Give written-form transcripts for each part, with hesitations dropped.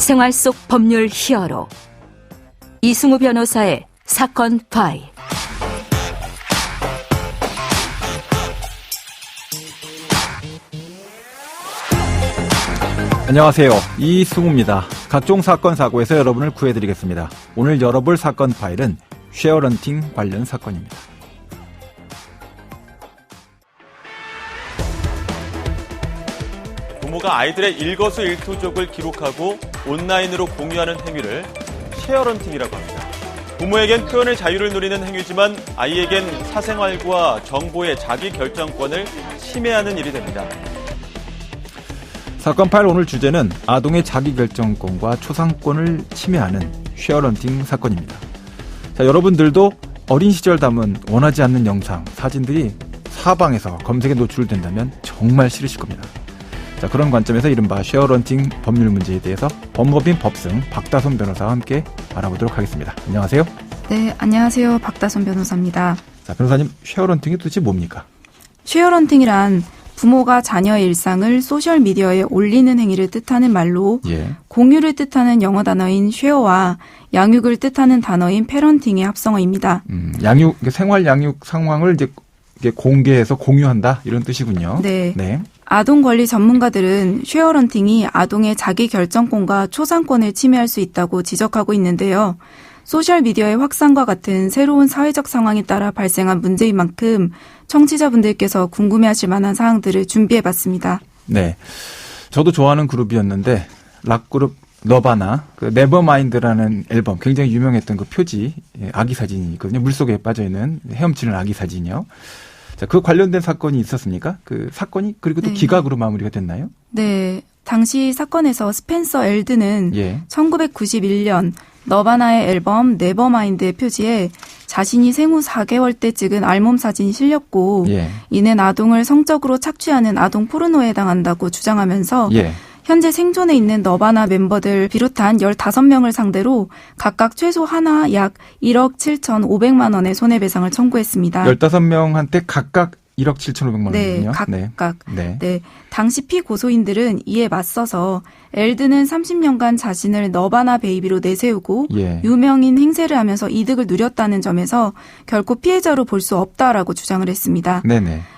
생활 속 법률 히어로 이승우 변호사의 사건 파일. 안녕하세요. 이승우입니다. 각종 사건 사고에서 여러분을 구해드리겠습니다. 오늘 열어볼 사건 파일은 쉐어런팅 관련 사건입니다. 부모가 아이들의 일거수일투족을 기록하고 온라인으로 공유하는 행위를 쉐어런팅이라고 합니다. 부모에겐 표현의 자유를 누리는 행위지만 아이에겐 사생활과 정보의 자기 결정권을 침해하는 일이 됩니다. 사건 파일 오늘 주제는 아동의 자기결정권과 초상권을 침해하는 쉐어런팅 사건입니다. 자, 여러분들도 어린 시절 담은 원하지 않는 영상, 사진들이 사방에서 검색에 노출된다면 정말 싫으실 겁니다. 자, 그런 관점에서 이른바 쉐어런팅 법률 문제에 대해서 법무법인 법승 박다솜 변호사와 함께 알아보도록 하겠습니다. 안녕하세요. 네, 안녕하세요. 박다솜 변호사입니다. 자, 변호사님, 쉐어런팅이 도대체 뭡니까? 쉐어런팅이란 부모가 자녀의 일상을 소셜미디어에 올리는 행위를 뜻하는 말로 공유를 뜻하는 영어 단어인 쉐어와 양육을 뜻하는 단어인 패런팅의 합성어입니다. 생활 양육 상황을 이제 공개해서 공유한다 이런 뜻이군요. 네. 아동 권리 전문가들은 쉐어런팅이 아동의 자기 결정권과 초상권을 침해할 수 있다고 지적하고 있는데요. 소셜미디어의 확산과 같은 새로운 사회적 상황에 따라 발생한 문제인 만큼 청취자분들께서 궁금해하실 만한 사항들을 준비해봤습니다. 네, 저도 좋아하는 그룹이었는데 락그룹 너바나 그 네버마인드라는 앨범 굉장히 유명했던 그 표지 아기 사진이 있거든요. 물속에 빠져있는 헤엄치는 아기 사진이요. 자, 그 관련된 사건이 있었습니까? 그 사건이 그리고 또 기각으로 마무리가 됐나요? 네, 당시 사건에서 스펜서 엘드는 1991년 너바나의 앨범 네버마인드의 표지에 자신이 생후 4개월 때 찍은 알몸 사진이 실렸고 이는 아동을 성적으로 착취하는 아동 포르노에 해당한다고 주장하면서 현재 생존해 있는 너바나 멤버들 비롯한 15명을 상대로 각각 최소 하나 약 1억 7,500만 원의 손해배상을 청구했습니다. 15명한테 각각 1억 7,500만 원이군요. 각각. 네. 당시 피고소인들은 이에 맞서서 엘드는 30년간 자신을 너바나 베이비로 내세우고 유명인 행세를 하면서 이득을 누렸다는 점에서 결코 피해자로 볼 수 없다라고 주장을 했습니다.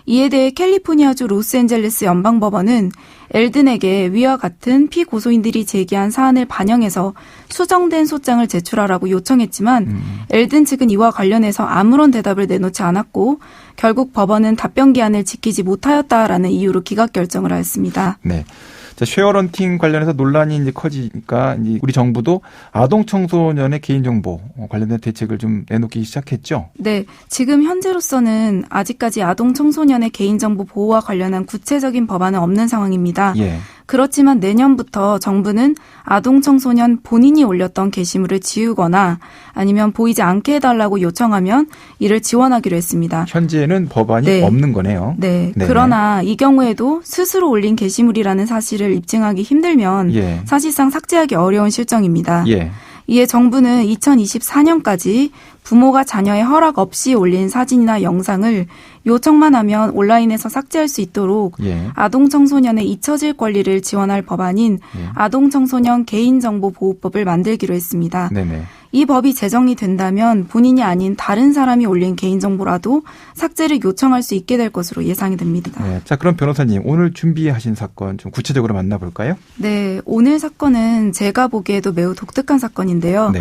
이에 대해 캘리포니아주 로스앤젤레스 연방법원은 엘든에게 위와 같은 피고소인들이 제기한 사안을 반영해서 수정된 소장을 제출하라고 요청했지만 엘든 측은 이와 관련해서 아무런 대답을 내놓지 않았고 결국 법원은 답변 기한을 지키지 못하였다라는 이유로 기각 결정을 하였습니다. 네. 자, 쉐어런팅 관련해서 논란이 이제 커지니까 이제 우리 정부도 아동 청소년의 개인정보 관련된 대책을 좀 내놓기 시작했죠? 네. 지금 현재로서는 아직까지 아동 청소년의 개인정보 보호와 관련한 구체적인 법안은 없는 상황입니다. 그렇지만 내년부터 정부는 아동 청소년 본인이 올렸던 게시물을 지우거나 아니면 보이지 않게 해달라고 요청하면 이를 지원하기로 했습니다. 현재는 법안이 없는 거네요. 네. 그러나 이 경우에도 스스로 올린 게시물이라는 사실을 입증하기 힘들면 사실상 삭제하기 어려운 실정입니다. 이에 정부는 2024년까지 부모가 자녀의 허락 없이 올린 사진이나 영상을 요청만 하면 온라인에서 삭제할 수 있도록 아동 청소년의 잊혀질 권리를 지원할 법안인 아동 청소년 개인정보보호법을 만들기로 했습니다. 이 법이 제정이 된다면 본인이 아닌 다른 사람이 올린 개인정보라도 삭제를 요청할 수 있게 될 것으로 예상이 됩니다. 자, 그럼 변호사님 오늘 준비하신 사건 좀 구체적으로 만나볼까요? 네, 오늘 사건은 제가 보기에도 매우 독특한 사건인데요.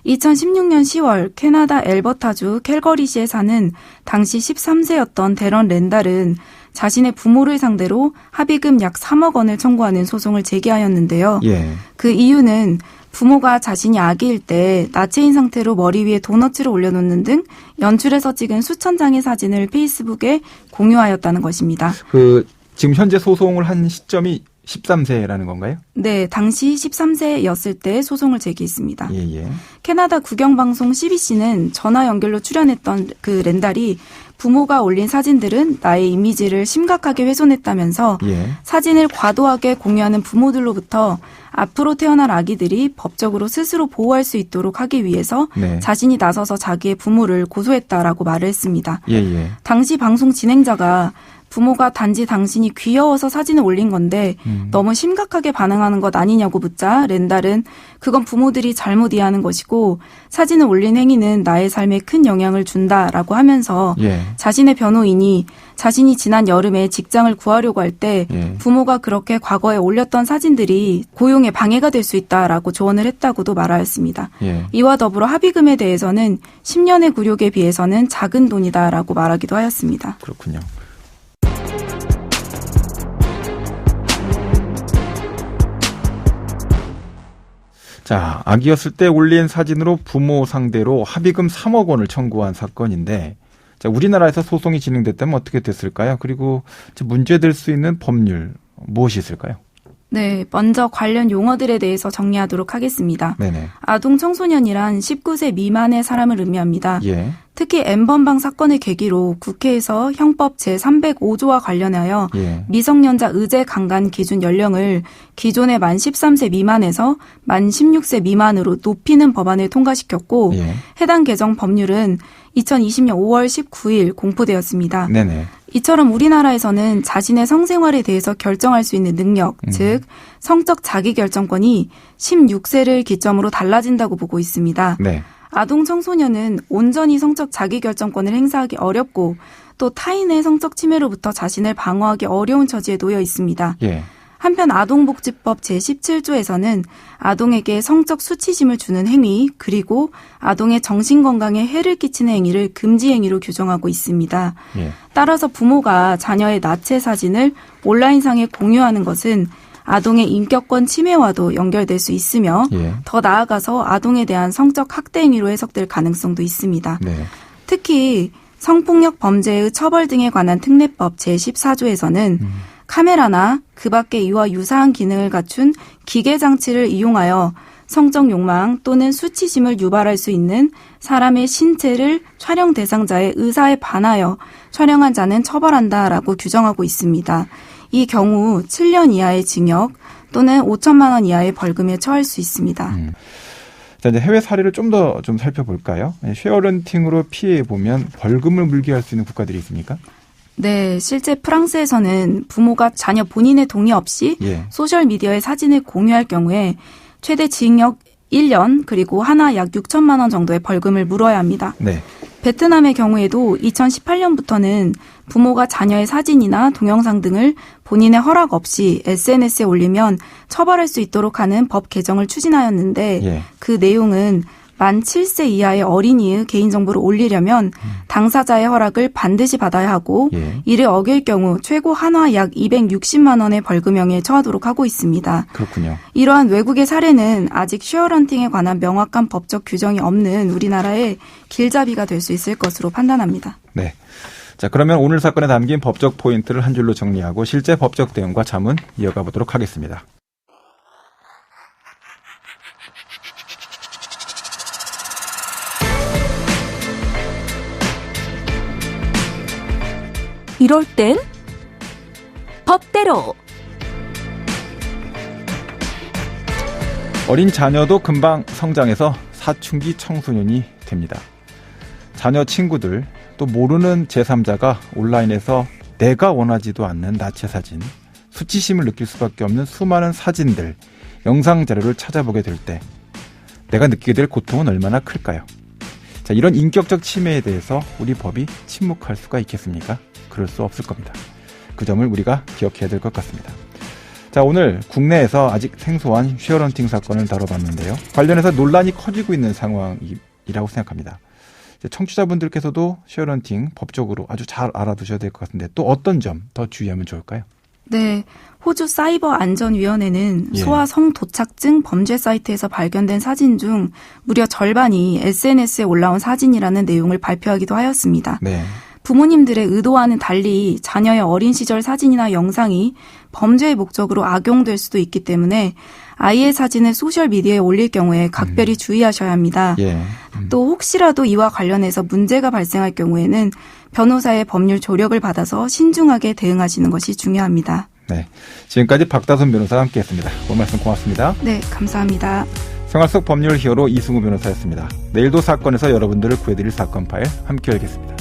2016년 10월 캐나다 엘버타주 캘거리시에 사는 당시 13세였던 데런 렌달은 자신의 부모를 상대로 합의금 약 3억 원을 청구하는 소송을 제기하였는데요. 그 이유는 부모가 자신이 아기일 때 나체인 상태로 머리 위에 도너츠를 올려놓는 등 연출해서 찍은 수천 장의 사진을 페이스북에 공유하였다는 것입니다. 지금 현재 소송을 한 시점이 13세라는 건가요? 네, 당시 13세였을 때 소송을 제기했습니다. 캐나다 국영방송 CBC는 전화 연결로 출연했던 그 렌달이 부모가 올린 사진들은 나의 이미지를 심각하게 훼손했다면서 사진을 과도하게 공유하는 부모들로부터 앞으로 태어날 아기들이 법적으로 스스로 보호할 수 있도록 하기 위해서 자신이 나서서 자기의 부모를 고소했다라고 말을 했습니다. 당시 방송 진행자가 부모가 단지 당신이 귀여워서 사진을 올린 건데 너무 심각하게 반응하는 것 아니냐고 묻자 렌달은 그건 부모들이 잘못 이해하는 것이고 사진을 올린 행위는 나의 삶에 큰 영향을 준다라고 하면서 자신의 변호인이 자신이 지난 여름에 직장을 구하려고 할 때 부모가 그렇게 과거에 올렸던 사진들이 고용에 방해가 될 수 있다라고 조언을 했다고도 말하였습니다. 이와 더불어 합의금에 대해서는 10년의 굴욕에 비해서는 작은 돈이다라고 말하기도 하였습니다. 그렇군요. 자, 아기였을 때 올린 사진으로 부모 상대로 합의금 3억 원을 청구한 사건인데 자, 우리나라에서 소송이 진행됐다면 어떻게 됐을까요? 그리고 문제될 수 있는 법률 무엇이 있을까요? 네, 먼저 관련 용어들에 대해서 정리하도록 하겠습니다. 네네. 아동 청소년이란 19세 미만의 사람을 의미합니다. 특히 N번방 사건을 계기로 국회에서 형법 제305조와 관련하여 미성년자 의제 강간 기준 연령을 기존의 만 13세 미만에서 만 16세 미만으로 높이는 법안을 통과시켰고 해당 개정 법률은 2020년 5월 19일 공포되었습니다. 네네. 이처럼 우리나라에서는 자신의 성생활에 대해서 결정할 수 있는 능력, 즉 성적 자기결정권이 16세를 기점으로 달라진다고 보고 있습니다. 네. 아동 청소년은 온전히 성적 자기결정권을 행사하기 어렵고 또 타인의 성적 침해로부터 자신을 방어하기 어려운 처지에 놓여 있습니다. 한편 아동복지법 제17조에서는 아동에게 성적 수치심을 주는 행위 그리고 아동의 정신건강에 해를 끼치는 행위를 금지 행위로 규정하고 있습니다. 따라서 부모가 자녀의 나체 사진을 온라인상에 공유하는 것은 아동의 인격권 침해와도 연결될 수 있으며 더 나아가서 아동에 대한 성적 학대 행위로 해석될 가능성도 있습니다. 특히 성폭력 범죄의 처벌 등에 관한 특례법 제14조에서는 카메라나 그 밖의 이와 유사한 기능을 갖춘 기계장치를 이용하여 성적 욕망 또는 수치심을 유발할 수 있는 사람의 신체를 촬영 대상자의 의사에 반하여 촬영한 자는 처벌한다라고 규정하고 있습니다. 이 경우 7년 이하의 징역 또는 5천만 원 이하의 벌금에 처할 수 있습니다. 자, 이제 해외 사례를 좀 더 살펴볼까요? 쉐어런팅으로 피해 보면 벌금을 물게 할 수 있는 국가들이 있습니까? 네, 실제 프랑스에서는 부모가 자녀 본인의 동의 없이 소셜미디어에 사진을 공유할 경우에 최대 징역 1년 그리고 하나 약 6천만 원 정도의 벌금을 물어야 합니다. 베트남의 경우에도 2018년부터는 부모가 자녀의 사진이나 동영상 등을 본인의 허락 없이 SNS에 올리면 처벌할 수 있도록 하는 법 개정을 추진하였는데 그 내용은 만 7세 이하의 어린이의 개인정보를 올리려면 당사자의 허락을 반드시 받아야 하고 이를 어길 경우 최고 한화 약 260만 원의 벌금형에 처하도록 하고 있습니다. 그렇군요. 이러한 외국의 사례는 아직 쉐어런팅에 관한 명확한 법적 규정이 없는 우리나라의 길잡이가 될 수 있을 것으로 판단합니다. 네. 자, 그러면 오늘 사건에 담긴 법적 포인트를 한 줄로 정리하고 실제 법적 대응과 자문 이어가 보도록 하겠습니다. 이럴 땐 법대로. 어린 자녀도 금방 성장해서 사춘기 청소년이 됩니다. 자녀 친구들 또 모르는 제3자가 온라인에서 내가 원하지도 않는 나체 사진, 수치심을 느낄 수밖에 없는 수많은 사진들, 영상 자료를 찾아보게 될 때 내가 느끼게 될 고통은 얼마나 클까요? 자, 이런 인격적 침해에 대해서 우리 법이 침묵할 수가 있겠습니까? 그럴 수 없을 겁니다. 그 점을 우리가 기억해야 될 것 같습니다. 자, 오늘 국내에서 아직 생소한 쉐어런팅 사건을 다뤄봤는데요. 관련해서 논란이 커지고 있는 상황이라고 생각합니다. 청취자분들께서도 쉐어런팅 법적으로 아주 잘 알아두셔야 될 것 같은데 또 어떤 점 더 주의하면 좋을까요? 네, 호주 사이버안전위원회는 소아 성도착증 범죄 사이트에서 발견된 사진 중 무려 절반이 SNS에 올라온 사진이라는 내용을 발표하기도 하였습니다. 부모님들의 의도와는 달리 자녀의 어린 시절 사진이나 영상이 범죄의 목적으로 악용될 수도 있기 때문에 아이의 사진을 소셜미디어에 올릴 경우에 각별히 주의하셔야 합니다. 또 혹시라도 이와 관련해서 문제가 발생할 경우에는 변호사의 법률 조력을 받아서 신중하게 대응하시는 것이 중요합니다. 네, 지금까지 박다솜 변호사와 함께했습니다. 오늘 말씀 고맙습니다. 네, 감사합니다. 생활 속 법률 히어로 이승우 변호사였습니다. 내일도 사건에서 여러분들을 구해드릴 사건 파일 함께 열겠습니다.